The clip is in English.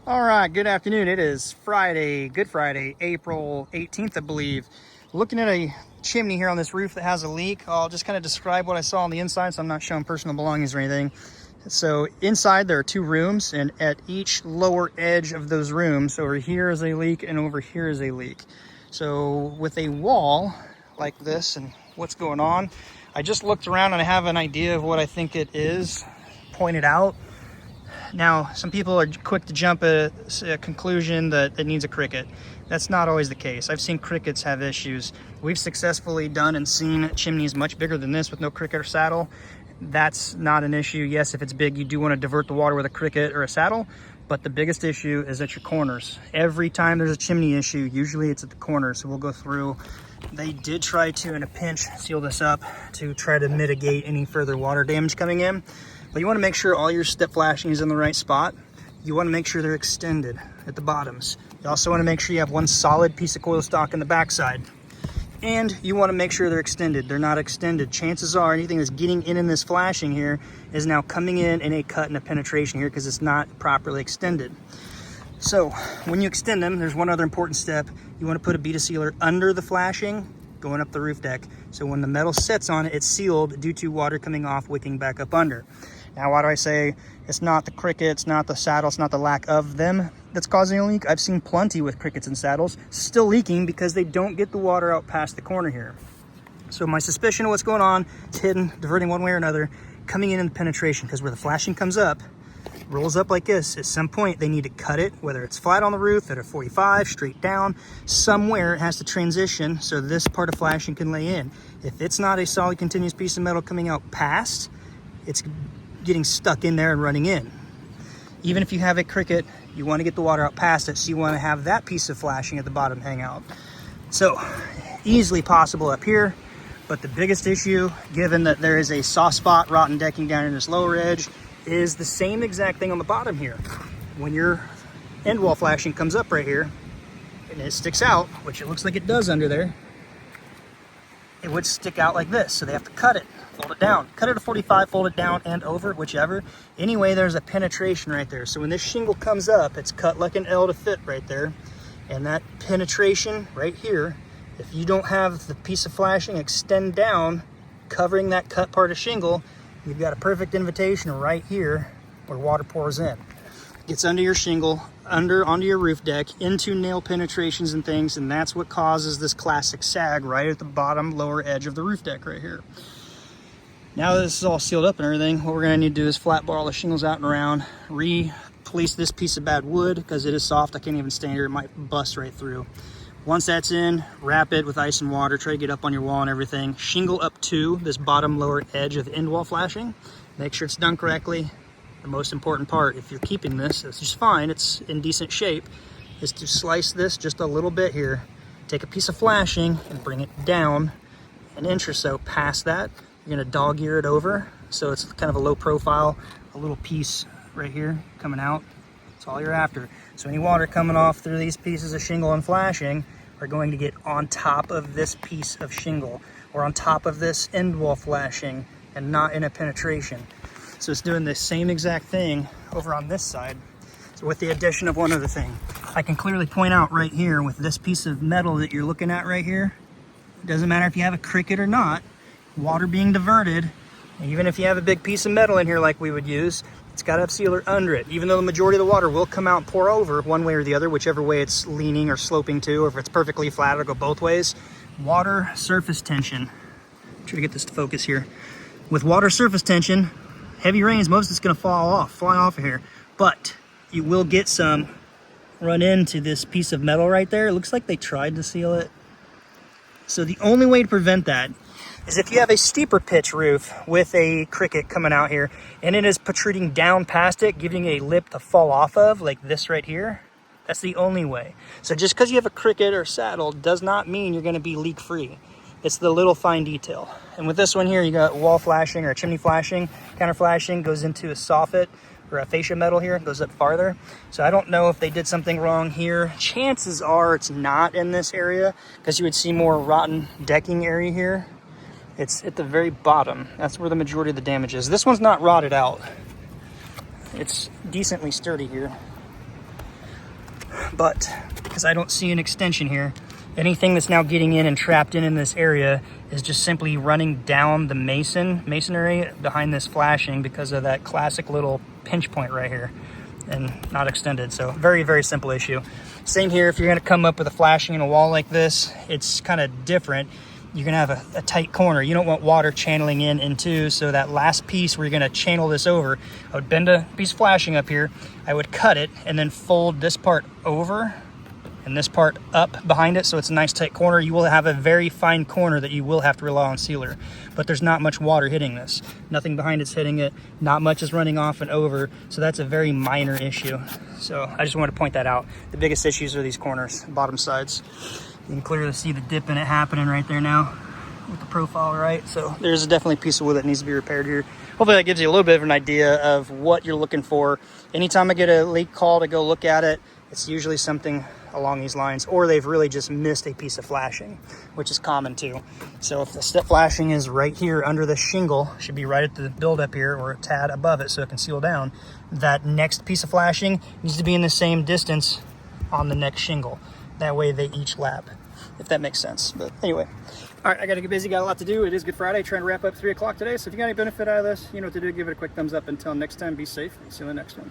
All right, good afternoon. It is Friday, Good Friday, April 18th, I believe. Looking at a chimney here on this roof that has a leak. I'll just kind of describe what I saw on the inside, so I'm not showing personal belongings or anything. So inside there are two rooms, and at each lower edge of those rooms, over here is a leak and over here is a leak. So with a wall like this and what's going on, I just looked around and I have an idea of what I think it is pointed out. Now, some people are quick to jump at a conclusion that it needs a cricket. That's not always the case. I've seen crickets have issues. We've successfully done and seen chimneys much bigger than this with no cricket or saddle. That's not an issue. Yes, if it's big, you do want to divert the water with a cricket or a saddle, but the biggest issue is at your corners. Every time there's a chimney issue, usually it's at the corners. So we'll go through. They did try to, in a pinch, seal this up to try to mitigate any further water damage coming in. But you want to make sure all your step flashing is in the right spot. You want to make sure they're extended at the bottoms. You also want to make sure you have one solid piece of coil stock in the backside. And you want to make sure they're extended. They're not extended. Chances are anything that's getting in this flashing here is now coming in a cut and a penetration here because it's not properly extended. So when you extend them, there's one other important step. You want to put a bead of sealer under the flashing going up the roof deck. So when the metal sits on it, it's sealed due to water coming off, wicking back up under. Now, why do I say it's not the cricket, it's not the saddle, it's not the lack of them that's causing a leak? I've seen plenty with crickets and saddles still leaking because they don't get the water out past the corner here. So my suspicion of what's going on, it's hidden, diverting one way or another, coming in the penetration, because where the flashing comes up, rolls up like this, at some point they need to cut it, whether it's flat on the roof at a 45, straight down, somewhere it has to transition so this part of flashing can lay in. If it's not a solid continuous piece of metal coming out past, it's getting stuck in there and running in. Even if you have a cricket, you want to get the water out past it, so you want to have that piece of flashing at the bottom hang out. So easily possible up here, but the biggest issue, given that there is a soft spot, rotten decking down in this lower edge, is the same exact thing on the bottom here. When your end wall flashing comes up right here and it sticks out, which it looks like it does under there, it would stick out like this. So they have to cut it, fold it down, cut it a 45, fold it down and over, whichever. Anyway, there's a penetration right there. So when this shingle comes up, it's cut like an L to fit right there. And that penetration right here, if you don't have the piece of flashing extend down, covering that cut part of shingle, you've got a perfect invitation right here where water pours in. It gets under your shingle, onto your roof deck, into nail penetrations and things, and that's what causes this classic sag right at the bottom lower edge of the roof deck right here. Now that this is all sealed up and everything, what we're gonna need to do is flat bar all the shingles out and around, replace this piece of bad wood because it is soft. I can't even stand here, it might bust right through. Once that's in, wrap it with ice and water, try to get up on your wall and everything. Shingle up to this bottom lower edge of the end wall flashing. Make sure it's done correctly. The most important part, if you're keeping this, it's just fine, it's in decent shape, is to slice this just a little bit here. Take a piece of flashing and bring it down an inch or so past that. You're gonna dog ear it over, so it's kind of a low profile, a little piece right here coming out. That's all you're after. So any water coming off through these pieces of shingle and flashing are going to get on top of this piece of shingle or on top of this end wall flashing and not in a penetration. So it's doing the same exact thing over on this side. So with the addition of one other thing, I can clearly point out right here with this piece of metal that you're looking at right here, it doesn't matter if you have a cricket or not, water being diverted, even if you have a big piece of metal in here like we would use, it's got to have sealer under it. Even though the majority of the water will come out and pour over one way or the other, whichever way it's leaning or sloping to, or if it's perfectly flat, it'll go both ways. Water surface tension. Try to get this to focus here. With water surface tension, heavy rains, most of it's going to fly off of here. But you will get some run into this piece of metal right there. It looks like they tried to seal it. So the only way to prevent that is if you have a steeper pitch roof with a cricket coming out here and it is protruding down past it, giving a lip to fall off of, like this right here. That's the only way. So just because you have a cricket or saddle does not mean you're going to be leak free. It's the little fine detail. And with this one here, you got wall flashing or chimney flashing, counter flashing goes into a soffit or a fascia metal here, goes up farther. So I don't know if they did something wrong here. Chances are it's not in this area because you would see more rotten decking area here. It's at the very bottom. That's where the majority of the damage is. This one's not rotted out. It's decently sturdy here. But because I don't see an extension here, anything that's now getting in and trapped in this area is just simply running down the masonry behind this flashing because of that classic little pinch point right here and not extended. So very, very simple issue. Same here, if you're gonna come up with a flashing in a wall like this, it's kind of different. You're gonna have a tight corner. You don't want water channeling in into, so that last piece where you're gonna channel this over, I would bend a piece of flashing up here, I would cut it and then fold this part over and this part up behind it, so it's a nice tight corner. You will have a very fine corner that you will have to rely on sealer, but there's not much water hitting this. Nothing behind it's hitting it, not much is running off and over, so that's a very minor issue. So I just wanted to point that out. The biggest issues are these corners, bottom sides. You can clearly see the dip in it happening right there now with the profile, right? So there's definitely a piece of wood that needs to be repaired here. Hopefully that gives you a little bit of an idea of what you're looking for. Anytime I get a leak call to go look at it, it's usually something along these lines, or they've really just missed a piece of flashing, which is common too. So if the step flashing is right here under the shingle, should be right at the buildup here or a tad above it so it can seal down. That next piece of flashing needs to be in the same distance on the next shingle. That way they each lap, if that makes sense. But anyway, all right, I gotta get busy, got a lot to do. It is Good Friday, trying to wrap up 3 o'clock today. So if you got any benefit out of this, you know what to do, give it a quick thumbs up. Until next time, be safe. See you in the next one.